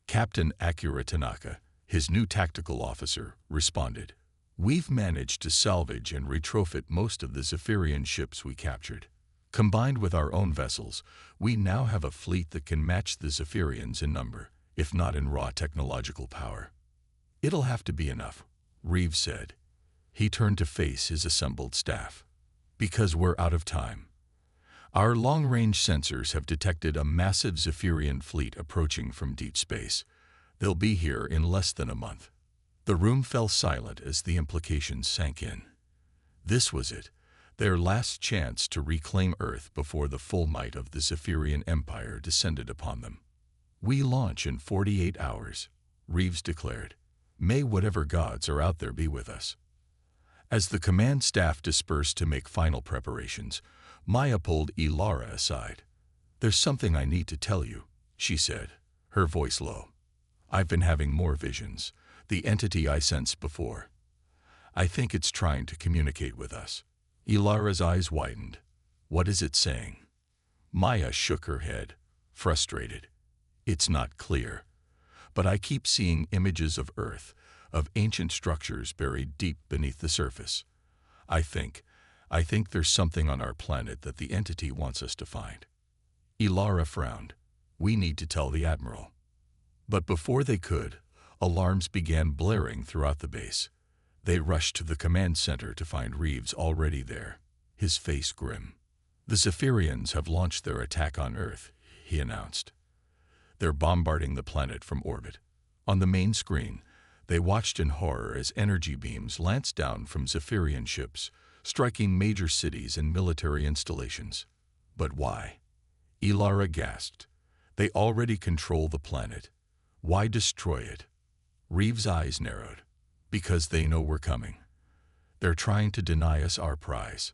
Captain Akira Tanaka, his new tactical officer, responded. "We've managed to salvage and retrofit most of the Zephyrian ships we captured. Combined with our own vessels, we now have a fleet that can match the Zephyrians in number, if not in raw technological power." "It'll have to be enough," Reeves said. He turned to face his assembled staff. "Because we're out of time. Our long-range sensors have detected a massive Zephyrian fleet approaching from deep space. They'll be here in less than a month. The room fell silent as the implications sank in. This was it, their last chance to reclaim Earth before the full might of the Zephyrian Empire descended upon them. "We launch in 48 hours, Reeves declared. "May whatever gods are out there be with us." As the command staff dispersed to make final preparations, Maya pulled Ilara aside. "There's something I need to tell you," she said, her voice low. "I've been having more visions, the entity I sensed before. I think it's trying to communicate with us." Ilara's eyes widened. "What is it saying?" Maya shook her head, frustrated. "It's not clear, but I keep seeing images of Earth, of ancient structures buried deep beneath the surface. I think there's something on our planet that the entity wants us to find." Ilara frowned. "We need to tell the Admiral." But before they could, alarms began blaring throughout the base. They rushed to the command center to find Reeves already there, his face grim. "The Zephyrians have launched their attack on Earth," he announced. "They're bombarding the planet from orbit." On the main screen, they watched in horror as energy beams lanced down from Zephyrian ships, striking major cities and military installations. "But why?" Ilara gasped. "They already control the planet. Why destroy it?" Reeves' eyes narrowed. "Because they know we're coming. They're trying to deny us our prize."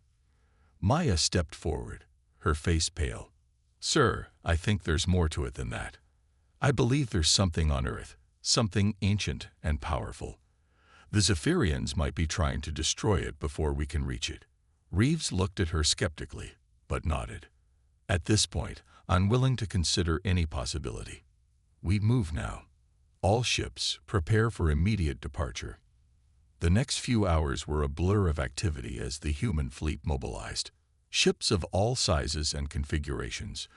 Maya stepped forward, her face pale. "Sir, I think there's more to it than that. I believe there's something on Earth, something ancient and powerful. The Zephyrians might be trying to destroy it before we can reach it." Reeves looked at her skeptically, but nodded. At this point, unwilling to consider any possibility. "We move now. All ships, prepare for immediate departure." The next few hours were a blur of activity as the human fleet mobilized. Ships of all sizes and configurations,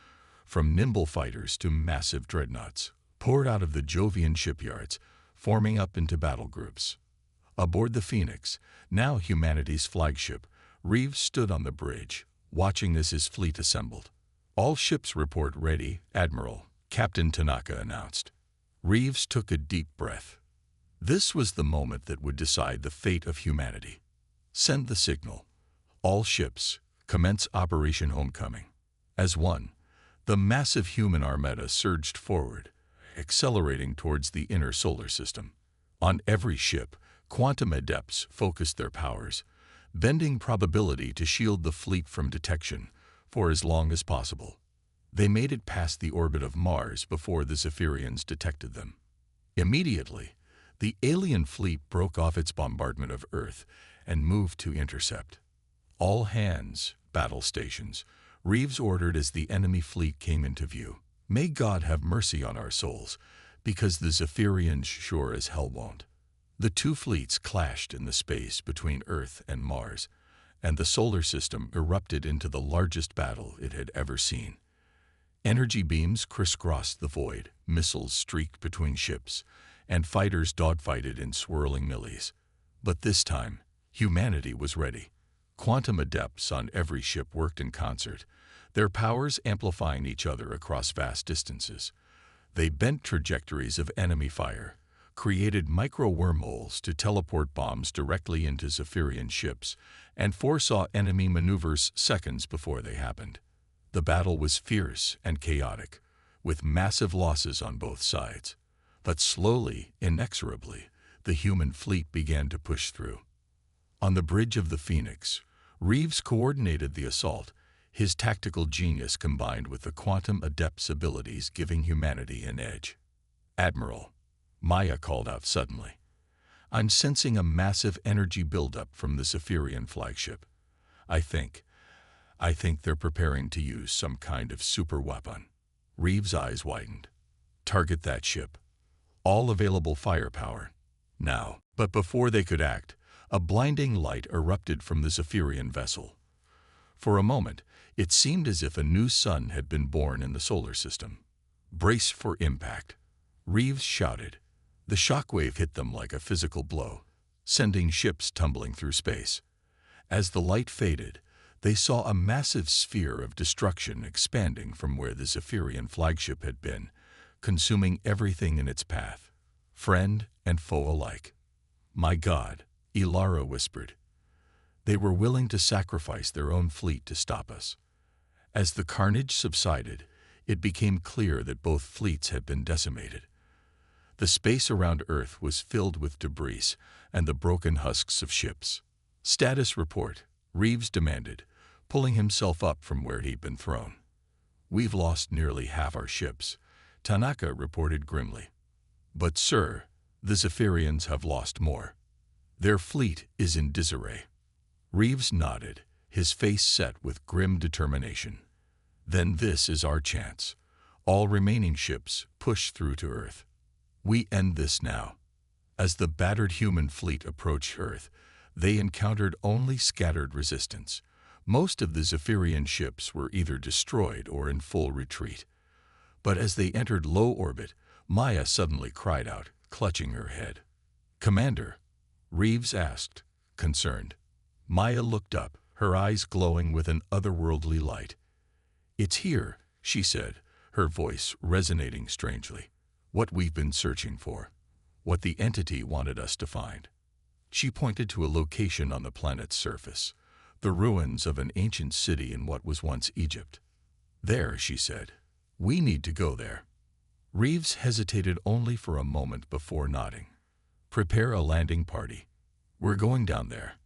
from nimble fighters to massive dreadnoughts, poured out of the Jovian shipyards, forming up into battle groups. Aboard the Phoenix, now humanity's flagship, Reeves stood on the bridge, watching as his fleet assembled. "All ships report ready, Admiral," Captain Tanaka announced. Reeves took a deep breath. This was the moment that would decide the fate of humanity. "Send the signal. All ships, commence Operation Homecoming." As one, the massive human armada surged forward, accelerating towards the inner solar system. On every ship, quantum adepts focused their powers, bending probability to shield the fleet from detection for as long as possible. They made it past the orbit of Mars before the Zephyrians detected them. Immediately, the alien fleet broke off its bombardment of Earth and moved to intercept. "All hands, battle stations," Reeves ordered as the enemy fleet came into view. "May God have mercy on our souls, because the Zephyrians sure as hell won't." The two fleets clashed in the space between Earth and Mars, and the solar system erupted into the largest battle it had ever seen. Energy beams crisscrossed the void, missiles streaked between ships, and fighters dogfighted in swirling melees. But this time, humanity was ready. Quantum adepts on every ship worked in concert, their powers amplifying each other across vast distances. They bent trajectories of enemy fire, created micro-wormholes to teleport bombs directly into Zephyrian ships, and foresaw enemy maneuvers seconds before they happened. The battle was fierce and chaotic, with massive losses on both sides. But slowly, inexorably, the human fleet began to push through. On the bridge of the Phoenix, Reeves coordinated the assault, his tactical genius combined with the quantum adept's abilities giving humanity an edge. "Admiral," Maya called out suddenly, "I'm sensing a massive energy buildup from the Zephyrian flagship. I think they're preparing to use some kind of super weapon." Reeves' eyes widened. "Target that ship. All available firepower. Now." But before they could act, a blinding light erupted from the Zephyrian vessel. For a moment, it seemed as if a new sun had been born in the solar system. "Brace for impact," Reeves shouted. The shockwave hit them like a physical blow, sending ships tumbling through space. As the light faded, They saw a massive sphere of destruction expanding from where the Zephyrian flagship had been, consuming everything in its path, friend and foe alike. "My God," Ilara whispered. They were willing to sacrifice their own fleet to stop us. As the carnage subsided, it became clear that both fleets had been decimated. The space around Earth was filled with debris and the broken husks of ships. "Status report," Reeves demanded, pulling himself up from where he'd been thrown. "We've lost nearly half our ships," Tanaka reported grimly. "But, sir, the Zephyrians have lost more. Their fleet is in disarray." Reeves nodded, his face set with grim determination. "Then this is our chance. All remaining ships push through to Earth. We end this now." As the battered human fleet approached Earth, they encountered only scattered resistance. Most of the Zephyrian ships were either destroyed or in full retreat. But as they entered low orbit, Maya suddenly cried out, clutching her head. "Commander?" Reeves asked, concerned. Maya looked up, her eyes glowing with an otherworldly light. "It's here," she said, her voice resonating strangely. "What we've been searching for. What the entity wanted us to find." She pointed to a location on the planet's surface, the ruins of an ancient city in what was once Egypt. "There," she said. "We need to go there." Reeves hesitated only for a moment before nodding. "Prepare a landing party. We're going down there."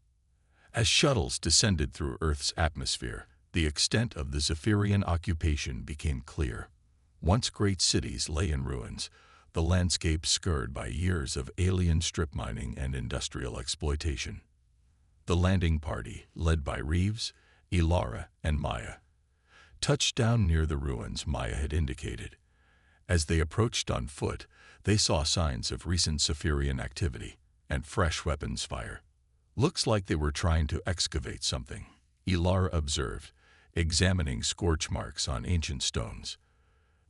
As shuttles descended through Earth's atmosphere, the extent of the Zephyrian occupation became clear. Once great cities lay in ruins, the landscape scarred by years of alien strip mining and industrial exploitation. The landing party, led by Reeves, Ilara, and Maya, touched down near the ruins Maya had indicated. As they approached on foot, they saw signs of recent Zephyrian activity and fresh weapons fire. "Looks like they were trying to excavate something," Ilara observed, examining scorch marks on ancient stones.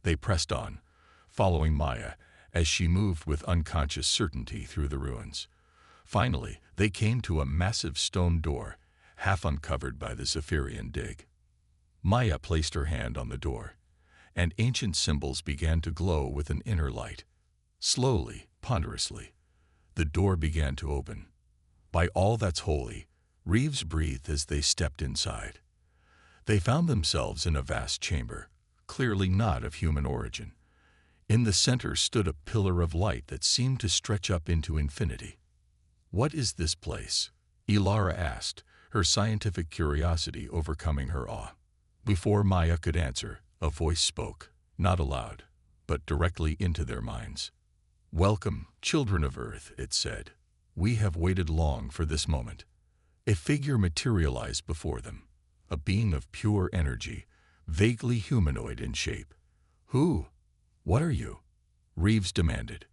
They pressed on, following Maya as she moved with unconscious certainty through the ruins. Finally, they came to a massive stone door, half uncovered by the Zephyrian dig. Maya placed her hand on the door, and ancient symbols began to glow with an inner light. Slowly, ponderously, the door began to open. "By all that's holy," Reeves breathed as they stepped inside. They found themselves in a vast chamber, clearly not of human origin. In the center stood a pillar of light that seemed to stretch up into infinity. "What is this place?" Ilara asked, her scientific curiosity overcoming her awe. Before Maya could answer, a voice spoke, not aloud, but directly into their minds. "Welcome, children of Earth," it said. "We have waited long for this moment." A figure materialized before them, a being of pure energy, vaguely humanoid in shape. "Who? What are you?" Reeves demanded.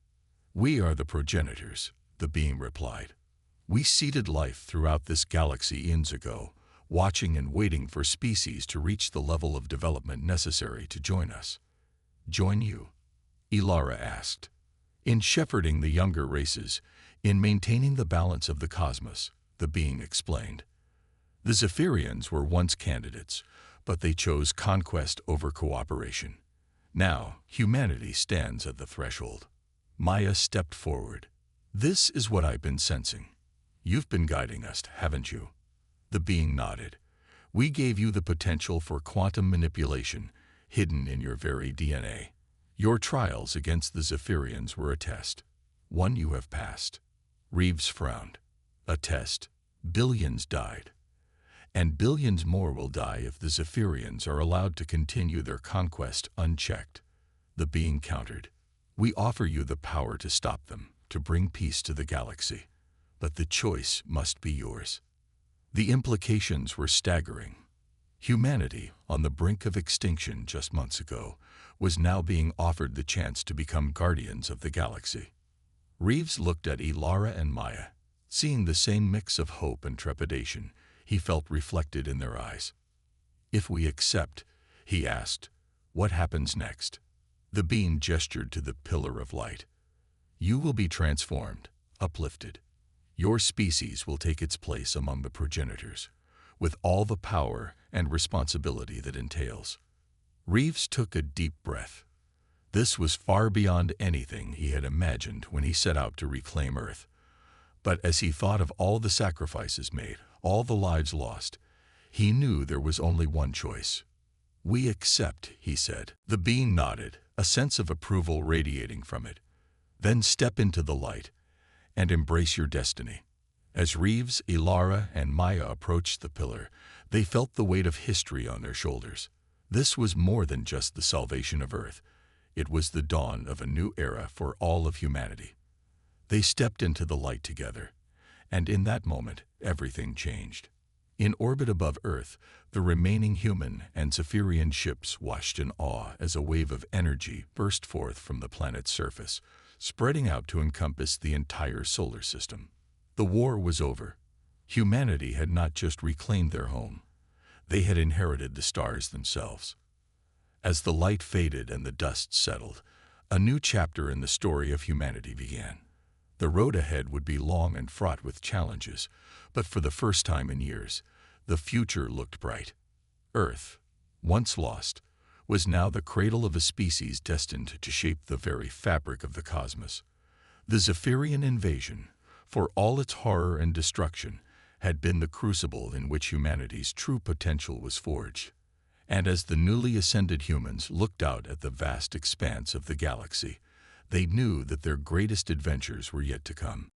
"We are the progenitors," the being replied. "We seeded life throughout this galaxy eons ago, watching and waiting for species to reach the level of development necessary to join us." "Join you?" Ilara asked. "In shepherding the younger races, in maintaining the balance of the cosmos," the being explained. "The Zephyrians were once candidates, but they chose conquest over cooperation. Now, humanity stands at the threshold." Maya stepped forward. "This is what I've been sensing. You've been guiding us, haven't you?" The being nodded. "We gave you the potential for quantum manipulation, hidden in your very DNA. Your trials against the Zephyrians were a test. One you have passed." Reeves frowned. "A test? Billions died. And billions more will die if the Zephyrians are allowed to continue their conquest unchecked." The being countered. "We offer you the power to stop them, to bring peace to the galaxy. But the choice must be yours." The implications were staggering. Humanity, on the brink of extinction just months ago, was now being offered the chance to become guardians of the galaxy. Reeves looked at Ilara and Maya. Seeing the same mix of hope and trepidation, he felt reflected in their eyes. "If we accept," he asked, "what happens next?" The being gestured to the pillar of light. "You will be transformed, uplifted. Your species will take its place among the progenitors. with all the power and responsibility that entails. Reeves took a deep breath. This was far beyond anything he had imagined when he set out to reclaim Earth. But as he thought of all the sacrifices made, all the lives lost, he knew there was only one choice. "We accept," he said. The being nodded, a sense of approval radiating from it. "Then step into the light and embrace your destiny." As Reeves, Ilara, and Maya approached the pillar, they felt the weight of history on their shoulders. This was more than just the salvation of Earth. It was the dawn of a new era for all of humanity. They stepped into the light together, and in that moment, everything changed. In orbit above Earth, the remaining human and Zephyrian ships watched in awe as a wave of energy burst forth from the planet's surface, spreading out to encompass the entire solar system. The war was over. Humanity had not just reclaimed their home. They had inherited the stars themselves. As the light faded and the dust settled, a new chapter in the story of humanity began. The road ahead would be long and fraught with challenges, but for the first time in years, the future looked bright. Earth, once lost, was now the cradle of a species destined to shape the very fabric of the cosmos. The Zephyrian invasion, for all its horror and destruction, had been the crucible in which humanity's true potential was forged. And as the newly ascended humans looked out at the vast expanse of the galaxy, they knew that their greatest adventures were yet to come.